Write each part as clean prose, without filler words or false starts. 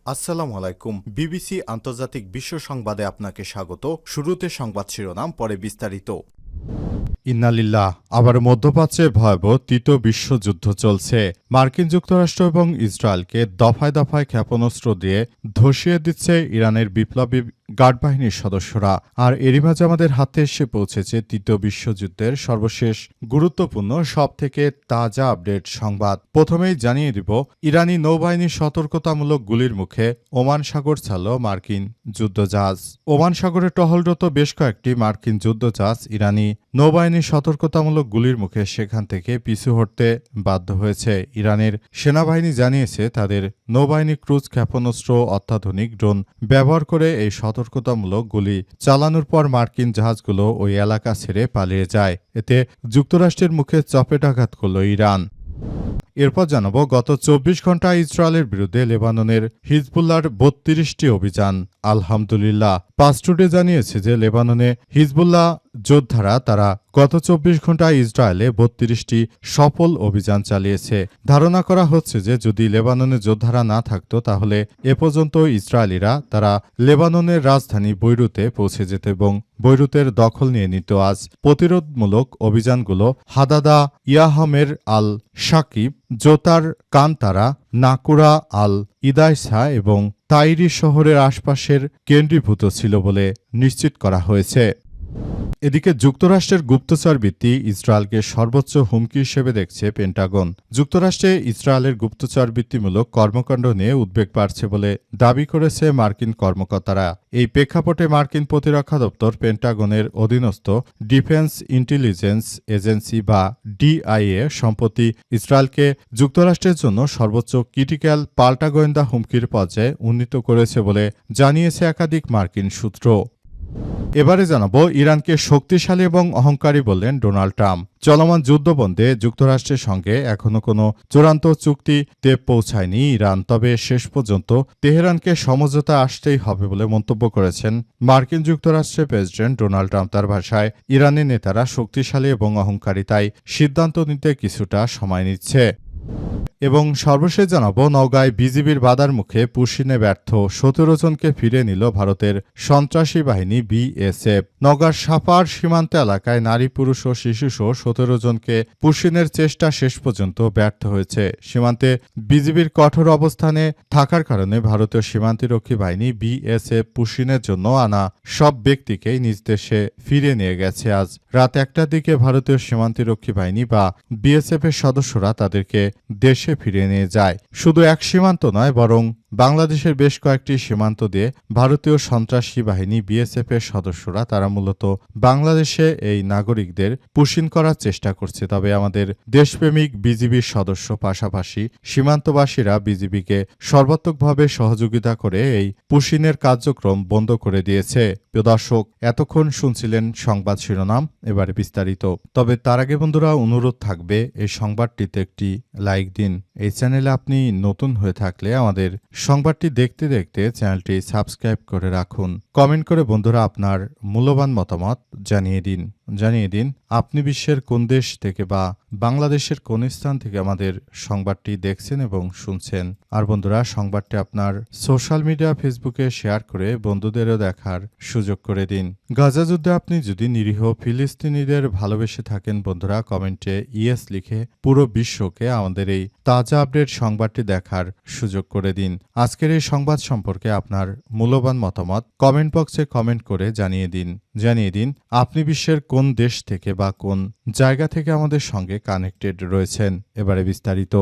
আসসালামু আলাইকুম। বিবিসি আন্তর্জাতিক বিশ্ব সংবাদে আপনাকে স্বাগত। শুরুতে সংবাদ শিরোনাম, পরে বিস্তারিত। ইন্নালিল্লাহ, আবার মধ্যপ্রাচ্যে ভয়াবহ তৃতীয় বিশ্বযুদ্ধ চলছে। মার্কিন যুক্তরাষ্ট্র এবং ইসরায়েলকে দফায় দফায় ক্ষেপণাস্ত্র দিয়ে ধসিয়ে দিচ্ছে ইরানের বিপ্লবী গার্ড বাহিনীর সদস্যরা। আর এরই মাঝে আমাদের হাতে এসে পৌঁছেছে তৃতীয় বিশ্বযুদ্ধের সর্বশেষ গুরুত্বপূর্ণ সবথেকে তাজা আপডেট সংবাদ। প্রথমেই জানিয়ে দিব, ইরানি নৌবাহিনীর সতর্কতামূলক গুলির মুখে ওমান সাগর ছাড়ল মার্কিন যুদ্ধজাহাজ। ওমান সাগরে টহলরত বেশ কয়েকটি মার্কিন যুদ্ধজাহাজ ইরানি নৌবাহিনীর সতর্কতামূলক গুলির মুখে সেখান থেকে পিছু হটতে বাধ্য হয়েছে। ইরানের সেনাবাহিনী জানিয়েছে তাদের নৌবাহিনী ক্রুজ ক্ষেপণাস্ত্র অত্যাধুনিক ড্রোন ব্যবহার করে এই সতর্কতামূলক গুলি চালানোর পর মার্কিন জাহাজগুলো ওই এলাকা ছেড়ে পালিয়ে যায়। এতে যুক্তরাষ্ট্রের মুখে চপেটাঘাত করল ইরান। এরপর জানাবো, গত ২৪ ঘণ্টায় ইসরায়েলের বিরুদ্ধে লেবাননের হিজবুল্লাহর ৩২টি অভিযান। আলহামদুলিল্লাহ, পাসটুডে জানিয়েছে যে লেবাননে হিজবুল্লাহ যোদ্ধারা তারা গত ২৪ ঘণ্টায় ইসরায়েলে ৩২টি সফল অভিযান চালিয়েছে। ধারণা করা হচ্ছে যে যদি লেবাননের যোদ্ধারা না থাকতো তাহলে এ পর্যন্ত ইসরায়েলিরা তারা লেবাননের রাজধানী বৈরুতে পৌঁছে যেত এবং বৈরুতের দখল নিয়ে নিত। আজ প্রতিরোধমূলক অভিযানগুলো হাদাদা, ইয়াহমের আল শাকিব, জোতার কান্তারা, নাকুরা আল ইদাইসা এবং তাইরি শহরের আশপাশের কেন্দ্রীভূত ছিল বলে নিশ্চিত করা হয়েছে। এদিকে যুক্তরাষ্ট্রের গুপ্তচরবৃত্তি ইসরায়েলকে সর্বোচ্চ হুমকি হিসেবে দেখছে পেন্টাগন। যুক্তরাষ্ট্রে ইসরায়েলের গুপ্তচরবৃত্তিমূলক কর্মকাণ্ড নিয়ে উদ্বেগ বাড়ছে বলে দাবি করেছে মার্কিন কর্মকর্তারা। এই প্রেক্ষাপটে মার্কিন প্রতিরক্ষা দপ্তর পেন্টাগনের অধীনস্থ ডিফেন্স ইন্টেলিজেন্স এজেন্সি বা ডিআইএ সম্প্রতি ইসরায়েলকে যুক্তরাষ্ট্রের জন্য সর্বোচ্চ ক্রিটিক্যাল পাল্টা গোয়েন্দা হুমকির পর্যায়ে উন্নীত করেছে বলে জানিয়েছে একাধিক মার্কিন সূত্র। এবারে জানাবো, ইরানকে শক্তিশালী এবং অহংকারী বললেন ডোনাল্ড ট্রাম্প। চলমান যুদ্ধবন্ধে যুক্তরাষ্ট্রের সঙ্গে এখনো কোনো চূড়ান্ত চুক্তিতে পৌঁছায়নি ইরান, তবে শেষ পর্যন্ত তেহরানকে সমঝোতা আসতেই হবে বলে মন্তব্য করেছেন মার্কিন যুক্তরাষ্ট্রের প্রেসিডেন্ট ডোনাল্ড ট্রাম্প। তার ভাষায়, ইরানের নেতারা শক্তিশালী এবং অহংকারী, তাই সিদ্ধান্ত নিতে কিছুটা সময় নিচ্ছে। এবং সর্বশেষ জানাবো, নওগাঁয় বিজিবির বাধার মুখে পুশিনে ব্যর্থ ১৭ জনকে ফিরে নিল ভারতের সন্ত্রাসী বাহিনী বিএসএফ। নওগাঁর সাপার সীমান্ত এলাকায় নারী, পুরুষ ও শিশুসহ ১৭ জনকে পুশিনের চেষ্টা শেষ পর্যন্ত ব্যর্থ হয়েছে। সীমান্তে বিজিবির কঠোর অবস্থানে থাকার কারণে ভারতীয় সীমান্তরক্ষী বাহিনী বিএসএফ পুশিনের জন্য আনা সব ব্যক্তিকেই নিজ দেশে ফিরে নিয়ে গেছে। আজ রাত ১টার দিকে ভারতীয় সীমান্তরক্ষী বাহিনী বা বিএসএফ এর সদস্যরা তাদেরকে দেশে ফিরিয়ে নিয়ে যায়। শুধু এক সীমান্ত নয়, বরং বাংলাদেশের বেশ কয়েকটি সীমান্ত দিয়ে ভারতীয় সন্ত্রাসী বাহিনী বিএসএফ এর সদস্যরা তারা মূলত বাংলাদেশে এই নাগরিকদের পুশিন করার চেষ্টা করছে। তবে আমাদের দেশপ্রেমিক বিজিবির সদস্য পাশাপাশি সীমান্তবাসীরা বিজিবিকে সর্বাত্মকভাবে সহযোগিতা করে এই পুশিনের কার্যক্রম বন্ধ করে দিয়েছে। প্রিয় দর্শক, এতক্ষণ শুনছিলেন সংবাদ শিরোনাম, এবারে বিস্তারিত। তবে তার আগে বন্ধুরা, অনুরোধ থাকবে এই সংবাদটিতে একটি লাইক দিন। এই চ্যানেলে আপনি নতুন হয়ে থাকলে আমাদের সংবাদটি দেখতে দেখতে চ্যানেলটি সাবস্ক্রাইব করে রাখুন। কমেন্ট করে বন্ধুরা আপনার মূল্যবান মতামত জানিয়ে দিন আপনি বিশ্বের কোন দেশ থেকে বা বাংলাদেশের কোন স্থান থেকে আমাদের সংবাদটি দেখছেন এবং শুনছেন। আর বন্ধুরা, সংবাদটি আপনার সোশ্যাল মিডিয়া ফেসবুকে শেয়ার করে বন্ধুদেরও দেখার সুযোগ করে দিন। গাজা যুদ্ধে আপনি যদি নিরীহ ফিলিস্তিনিদের ভালোবেসে থাকেন বন্ধুরা, কমেন্টে ইয়েস লিখে পুরো বিশ্বকে আমাদের এই তাজা আপডেট সংবাদটি দেখার সুযোগ করে দিন। আজকের এই সংবাদ সম্পর্কে আপনার মূল্যবান মতামত কমেন্ট বক্সে কমেন্ট করে জানিয়ে দিন আপনি বিশ্বের কোন দেশ থেকে বা কোন জায়গা থেকে আমাদের সঙ্গে কানেক্টেড রয়েছেন। এবারে বিস্তারিত।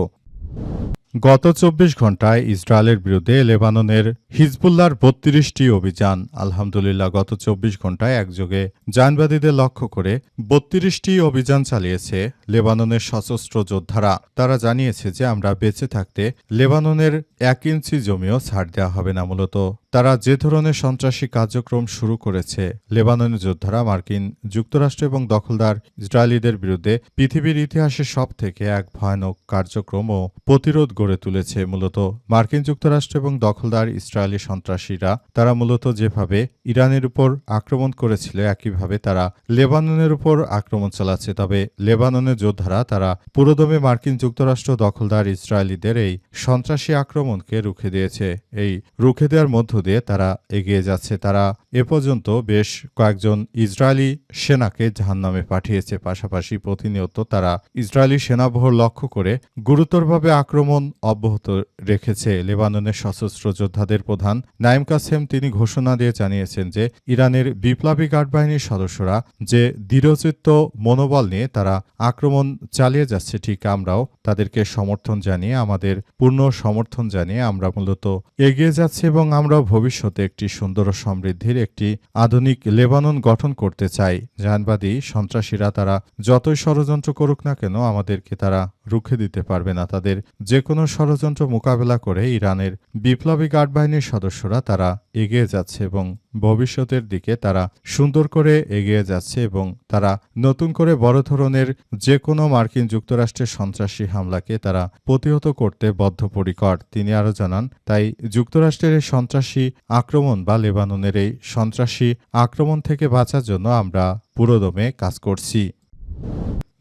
গত ২৪ ঘণ্টায় ইসরায়েলের বিরুদ্ধে লেবাননের হিজবুল্লাহর ৩২টি অভিযান। আলহামদুলিল্লাহ, গত ২৪ ঘণ্টায় একযোগে জায়নবাদীদের লক্ষ্য করে ৩২টি অভিযান চালিয়েছে লেবাননের সশস্ত্র যোদ্ধারা। তারা জানিয়েছে যে আমরা বেঁচে থাকতে লেবাননের ১ ইঞ্চি জমিও ছাড় দেওয়া হবে না। মূলত তারা যে ধরনের সন্ত্রাসী কার্যক্রম শুরু করেছে, লেবাননের যোদ্ধারা মার্কিন যুক্তরাষ্ট্র এবং দখলদার ইসরায়েলিদের বিরুদ্ধে পৃথিবীর ইতিহাসে সবথেকে এক ভয়ানক কার্যক্রম ও প্রতিরোধ গড়ে তুলেছে। মূলত মার্কিন যুক্তরাষ্ট্র এবং দখলদার ইসরায়েলি সন্ত্রাসীরা তারা মূলত যেভাবে ইরানের উপর আক্রমণ করেছিল, একইভাবে তারা লেবাননের উপর আক্রমণ চালাচ্ছে। তবে লেবাননের যোদ্ধারা তারা পুরোদমে মার্কিন যুক্তরাষ্ট্র দখলদার ইসরায়েলিদের এই সন্ত্রাসী আক্রমণকে রুখে দিয়েছে। এই রুখে দেওয়ার মধ্য দিয়ে তারা এগিয়ে যাচ্ছে। তারা এ পর্যন্ত বেশ কয়েকজন ইসরায়েলি সেনাকে জাহান্নামে পাঠিয়েছে। পাশাপাশি প্রতিনিয়ত তারা ইসরায়েলি সেনাবহর লক্ষ্য করে গুরুতরভাবে আক্রমণ অব্যাহত রেখেছে। লেবাননের সশস্ত্র যোদ্ধাদের প্রধান নাইম কাসেম তিনি ঘোষণা দিয়ে জানিয়েছেন যে ইরানের বিপ্লবী গার্ড বাহিনীর সদস্যরা যে দৃঢ়চিত্ত মনোবল নিয়ে তারা আক্রমণ চালিয়ে যাচ্ছে, ঠিক আমরাও তাদেরকে সমর্থন জানিয়ে, আমাদের পূর্ণ সমর্থন জানিয়ে আমরা মূলত এগিয়ে যাচ্ছি এবং আমরাও ভবিষ্যতে একটি সুন্দর ও সমৃদ্ধির একটি আধুনিক লেবানন গঠন করতে চাই। জাহানবাদী সন্ত্রাসীরা তারা যতই ষড়যন্ত্র করুক না কেন আমাদেরকে তারা রুখে দিতে পারবে না। তাদের যে কোনো ষড়যন্ত্র মোকাবেলা করে ইরানের বিপ্লবী গার্ড বাহিনীর সদস্যরা তারা এগিয়ে যাচ্ছে এবং ভবিষ্যতের দিকে তারা সুন্দর করে এগিয়ে যাচ্ছে এবং তারা নতুন করে বড় ধরনের যে কোনো মার্কিন যুক্তরাষ্ট্রের সন্ত্রাসী হামলাকে তারা প্রতিহত করতে বদ্ধপরিকর। তিনি আরও জানান, তাই যুক্তরাষ্ট্রের এই সন্ত্রাসী আক্রমণ বা লেবাননের এই সন্ত্রাসী আক্রমণ থেকে বাঁচার জন্য আমরা পুরোদমে কাজ করছি।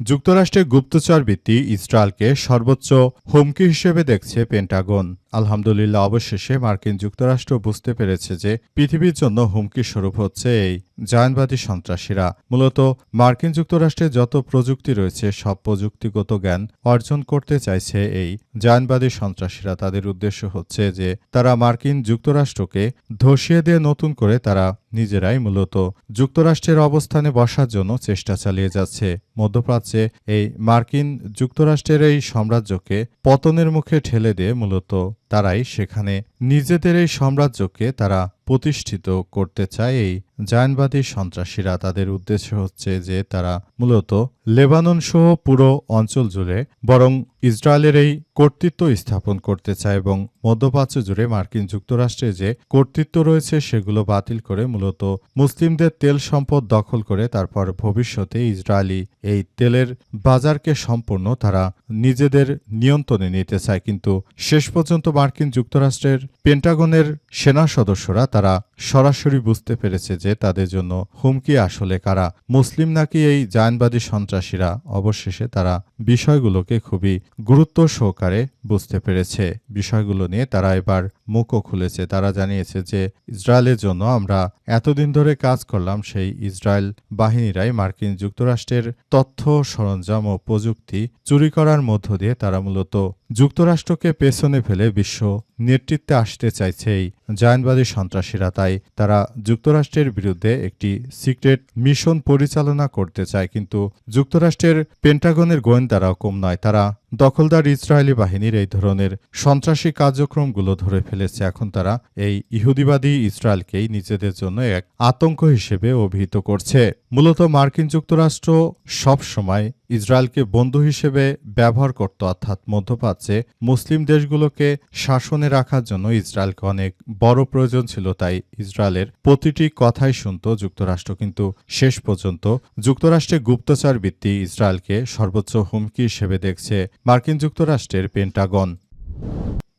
যুক্তরাষ্ট্রের গুপ্তচর বৃত্তি ইসরায়েলকে সর্বোচ্চ হুমকি হিসেবে দেখছে পেন্টাগন। আলহামদুলিল্লাহ, অবশেষে মার্কিন যুক্তরাষ্ট্র বুঝতে পেরেছে যে পৃথিবীর জন্য হুমকি স্বরূপ হচ্ছে এই জায়নবাদী সন্ত্রাসীরা। মূলত মার্কিন যুক্তরাষ্ট্রে যত প্রযুক্তি রয়েছে সব প্রযুক্তিগত জ্ঞান অর্জন করতে চাইছে এই জায়নবাদী সন্ত্রাসীরা। তাদের উদ্দেশ্য হচ্ছে যে তারা মার্কিন যুক্তরাষ্ট্রকে ধসিয়ে দিয়ে নতুন করে তারা নিজেরাই মূলত যুক্তরাষ্ট্রের অবস্থানে বসার জন্য চেষ্টা চালিয়ে যাচ্ছে। মধ্যপ্রাচ্যে এই মার্কিন যুক্তরাষ্ট্রের এই সাম্রাজ্যকে পতনের মুখে ঠেলে দিয়ে মূলত তারাই সেখানে নিজেদের এই সাম্রাজ্যকে তারা প্রতিষ্ঠিত করতে চায় এই জায়নবাদী সন্ত্রাসীরা। তাদের উদ্দেশ্য হচ্ছে যে তারা মূলত লেবানন সহ পুরো অঞ্চল জুড়ে বরং ইসরায়েলের এই কর্তৃত্ব স্থাপন করতে চায় এবং মধ্যপ্রাচ্য জুড়ে মার্কিন যুক্তরাষ্ট্রে যে কর্তৃত্ব রয়েছে সেগুলো বাতিল করে মূলত মুসলিমদের তেল সম্পদ দখল করে তারপর ভবিষ্যতে ইসরায়েলি এই তেলের বাজারকে সম্পূর্ণ তারা নিজেদের নিয়ন্ত্রণে নিতে চায়। কিন্তু শেষ পর্যন্ত মার্কিন যুক্তরাষ্ট্রের পেন্টাগনের সেনা সদস্যরা তারা সরাসরি বুঝতে পেরেছে যে তাদের জন্য হুমকি আসলে কারা, মুসলিম নাকি এই জায়নবাদী সন্ত্রাসীরা। অবশেষে তারা বিষয়গুলোকে খুবই গুরুত্ব সহকারে বুঝতে পেরেছে। বিষয়গুলো নিয়ে তারা এবার মুখও খুলেছে। তারা জানিয়েছে যে ইসরায়েলের জন্য আমরা এতদিন ধরে কাজ করলাম, সেই ইসরায়েল বাহিনীরাই মার্কিন যুক্তরাষ্ট্রের তথ্য সরঞ্জাম ও প্রযুক্তি চুরি করার মধ্য দিয়ে তারা মূলত যুক্তরাষ্ট্রকে পেছনে ফেলে বিশ্ব নেতৃত্বে আসতে চাইছে এই জায়নবাদী সন্ত্রাসীরা। তাই তারা যুক্তরাষ্ট্রের বিরুদ্ধে একটি সিক্রেট মিশন পরিচালনা করতে চায়। কিন্তু যুক্তরাষ্ট্রের পেন্টাগনের গোয়েন্দারাও কম নয়। তারা দখলদার ইসরায়েলি বাহিনীর এই ধরনের সন্ত্রাসী কার্যক্রমগুলো ধরে ফেলেছে। এখন তারা এই ইহুদিবাদী ইসরায়েলকেই নিজেদের জন্য এক আতঙ্ক হিসেবে অভিহিত করছে। মূলত মার্কিন যুক্তরাষ্ট্র সব সময় ইসরায়েলকে বন্ধু হিসেবে ব্যবহার করত, অর্থাৎ মধ্যপ্রাচ্যে মুসলিম দেশগুলোকে শাসনে রাখার জন্য ইসরায়েলকে অনেক বড় প্রয়োজন ছিল। তাই ইসরায়েলের প্রতিটি কথাই শুনত যুক্তরাষ্ট্র। কিন্তু শেষ পর্যন্ত যুক্তরাষ্ট্রের গুপ্তচর বৃত্তি ইসরায়েলকে সর্বোচ্চ হুমকি হিসেবে দেখছে মার্কিন যুক্তরাষ্ট্রের পেন্টাগন।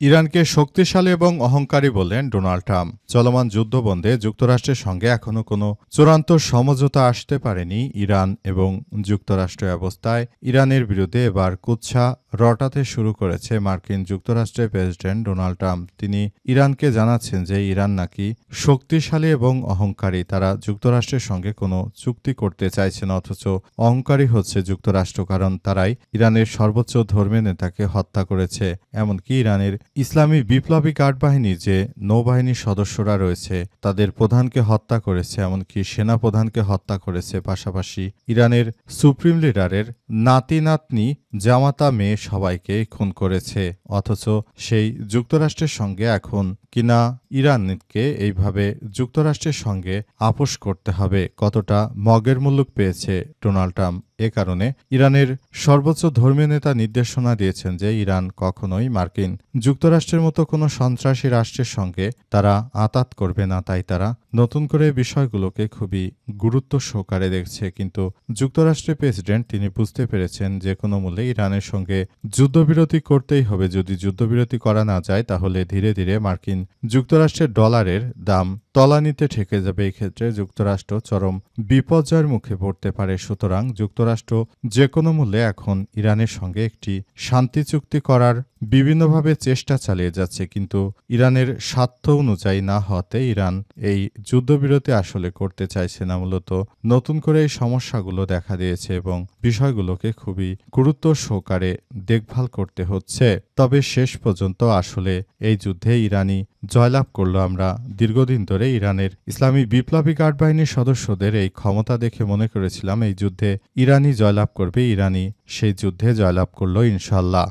ইরানকে শক্তিশালী এবং অহংকারী বললেন ডোনাল্ড ট্রাম্প। চলমান যুদ্ধ বন্ধে যুক্তরাষ্ট্রের সঙ্গে এখনও কোনো চূড়ান্ত সমঝোতা আসতে পারেনি ইরান এবং যুক্তরাষ্ট্রের অবস্থায় ইরানের বিরুদ্ধে এবার কুৎসা রটাতে শুরু করেছে মার্কিন যুক্তরাষ্ট্রের প্রেসিডেন্ট ডোনাল্ড ট্রাম্প। তিনি ইরানকে জানাচ্ছেন যে ইরান নাকি শক্তিশালী এবং অহংকারী, তারা যুক্তরাষ্ট্রের সঙ্গে কোনো চুক্তি করতে চাইছে না, অথচ অহংকারী হচ্ছে যুক্তরাষ্ট্র, কারণ তারাই ইরানের সর্বোচ্চ ধর্মীয় নেতাকে হত্যা করেছে। এমনকি ইরানের ইসলামী বিপ্লবী গার্ড বাহিনীর যে নৌবাহিনীর সদস্যরা রয়েছে তাদের প্রধানকে হত্যা করেছে, এমনকি সেনা প্রধানকে হত্যা করেছে। পাশাপাশি ইরানের সুপ্রিম লিডারের নাতি নাতনি জামাতা মেয়ে সবাইকে খুন করেছে, অথচ সেই যুক্তরাষ্ট্রের সঙ্গে এখন কিনা ইরানকে এইভাবে যুক্তরাষ্ট্রের সঙ্গে আপোস করতে হবে। কতটা মগের মুলুক পেয়েছে ডোনাল্ড ট্রাম্প। এ কারণে ইরানের সর্বোচ্চ ধর্মীয় নেতা নির্দেশনা দিয়েছেন যে ইরান কখনোই মার্কিন যুক্তরাষ্ট্রের মতো কোনো সন্ত্রাসী রাষ্ট্রের সঙ্গে তারা আঁতাত করবে না। তাই তারা নতুন করে বিষয়গুলোকে খুবই গুরুত্ব সহকারে দেখছে। কিন্তু যুক্তরাষ্ট্রের প্রেসিডেন্ট তিনি বুঝতে পেরেছেন যে কোনো মূল্যে ইরানের সঙ্গে যুদ্ধবিরতি করতেই হবে। যদি যুদ্ধবিরতি করা না যায় তাহলে ধীরে ধীরে মার্কিন যুক্তরাষ্ট্রের ডলারের দাম তলানিতে ঠেকে যাবে। এই ক্ষেত্রে যুক্তরাষ্ট্র চরম বিপর্যয়ের মুখে পড়তে পারে। সুতরাং যুক্তরাষ্ট্র যে কোনো মূল্যে এখন ইরানের সঙ্গে একটি শান্তি চুক্তি করার বিভিন্নভাবে চেষ্টা চালিয়ে যাচ্ছে, কিন্তু ইরানের স্বার্থ অনুযায়ী না হতে ইরান এই যুদ্ধবিরতি আসলে করতে চাইছে না। মূলত নতুন করে এই সমস্যাগুলো দেখা দিয়েছে এবং বিষয়গুলোকে খুবই গুরুত্ব সহকারে দেখভাল করতে হচ্ছে। তবে শেষ পর্যন্ত আসলে এই যুদ্ধে ইরানি জয়লাভ করল। আমরা দীর্ঘদিন ধরে ইরানের ইসলামী বিপ্লবী গার্ড বাহিনীর সদস্যদের এই ক্ষমতা দেখে মনে করেছিলাম এই যুদ্ধে ইরানি জয়লাভ করবে। ইরানি সেই যুদ্ধে জয়লাভ করল ইনশাল্লাহ।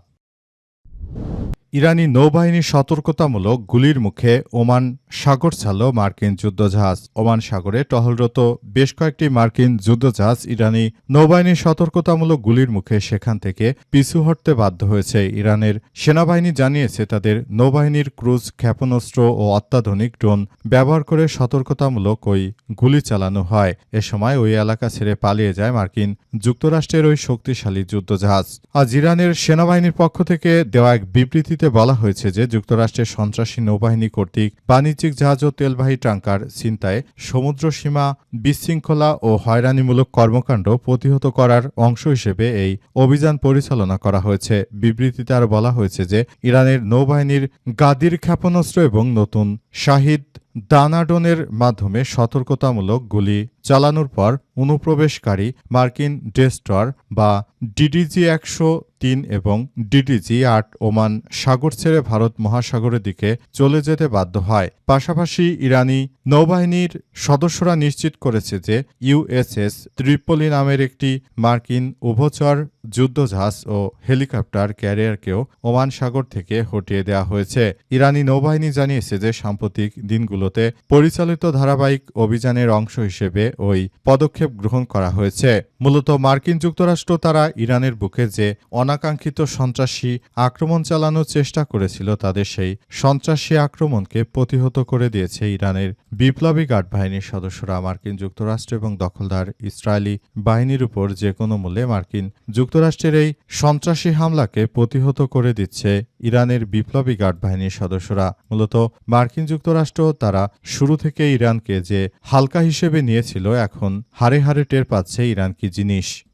ইরানি নৌবাহিনীর সতর্কতামূলক গুলির মুখে ওমান সাগর ছাড়ল মার্কিন যুদ্ধজাহাজ। ওমান সাগরে টহলরত বেশ কয়েকটি মার্কিন যুদ্ধজাহাজ ইরানি নৌবাহিনীর সতর্কতামূলক গুলির মুখে সেখান থেকে পিছু হটতে বাধ্য হয়েছে। ইরানের সেনাবাহিনী জানিয়েছে তাদের নৌবাহিনীর ক্রুজ ক্ষেপণাস্ত্র ও অত্যাধুনিক ড্রোন ব্যবহার করে সতর্কতামূলক ওই গুলি চালানো হয়। এ সময় ওই এলাকা ছেড়ে পালিয়ে যায় মার্কিন যুক্তরাষ্ট্রের ওই শক্তিশালী যুদ্ধজাহাজ। আজ ইরানের সেনাবাহিনীর পক্ষ থেকে দেওয়া এক বিবৃতি বলা হয়েছে যে যুক্তরাষ্ট্রের সন্ত্রাসী নৌবাহিনী কর্তৃক বাণিজ্যিক জাহাজ ও তেলবাহী ট্যাঙ্কার ছিনতাই, সমুদ্র সীমা বিশৃঙ্খলা ও হয়রানিমূলক কর্মকাণ্ড প্রতিহত করার অংশ হিসেবে এই অভিযান পরিচালনা করা হয়েছে। বিবৃতিতে আরও বলা হয়েছে যে ইরানের নৌবাহিনীর গাদির ক্ষেপণাস্ত্র এবং নতুন শাহিদ দানাডোনের মাধ্যমে সতর্কতামূলক গুলি চালানোর পর অনুপ্রবেশকারী মার্কিন ডেস্ট্রয়ার বা DDG-103 এবং DDG-8 ওমান সাগর ছেড়ে ভারত মহাসাগরের দিকে চলে যেতে বাধ্য হয়। পাশাপাশি ইরানি নৌবাহিনীর সদস্যরা নিশ্চিত করেছে যে USS ত্রিপলি নামের একটি মার্কিন উভচর যুদ্ধজাহাজ ও হেলিকপ্টার ক্যারিয়ারকেও ওমান সাগর থেকে হটিয়ে দেওয়া হয়েছে। ইরানি নৌবাহিনী জানিয়েছে যে সাম্প্রতিক দিনগুলোতে পরিচালিত ধারাবাহিক অভিযানের অংশ হিসেবে ওই পদক্ষেপ গ্রহণ করা হয়েছে। মূলত মার্কিন যুক্তরাষ্ট্র তারা ইরানের বুকে যে অনাকাঙ্ক্ষিত সন্ত্রাসী আক্রমণ চালানোর চেষ্টা করেছিল তাদের সেই সন্ত্রাসী আক্রমণকে প্রতিহত করে দিয়েছে ইরানের বিপ্লবী গার্ড বাহিনীর সদস্যরা। মার্কিন যুক্তরাষ্ট্র এবং দখলদার ইসরায়েলি বাহিনীর উপর যে কোনো মূল্যে মার্কিন যুক্তরাষ্ট্রের এই সন্ত্রাসী হামলাকে প্রতিহত করে দিচ্ছে ইরানের বিপ্লবী গার্ড বাহিনীর সদস্যরা। মূলত মার্কিন যুক্তরাষ্ট্র তারা শুরু থেকে ইরানকে যে হালকা হিসেবে নিয়েছিল এখন হাড়ে হাড়ে টের পাচ্ছে ইরান কি জিনিস।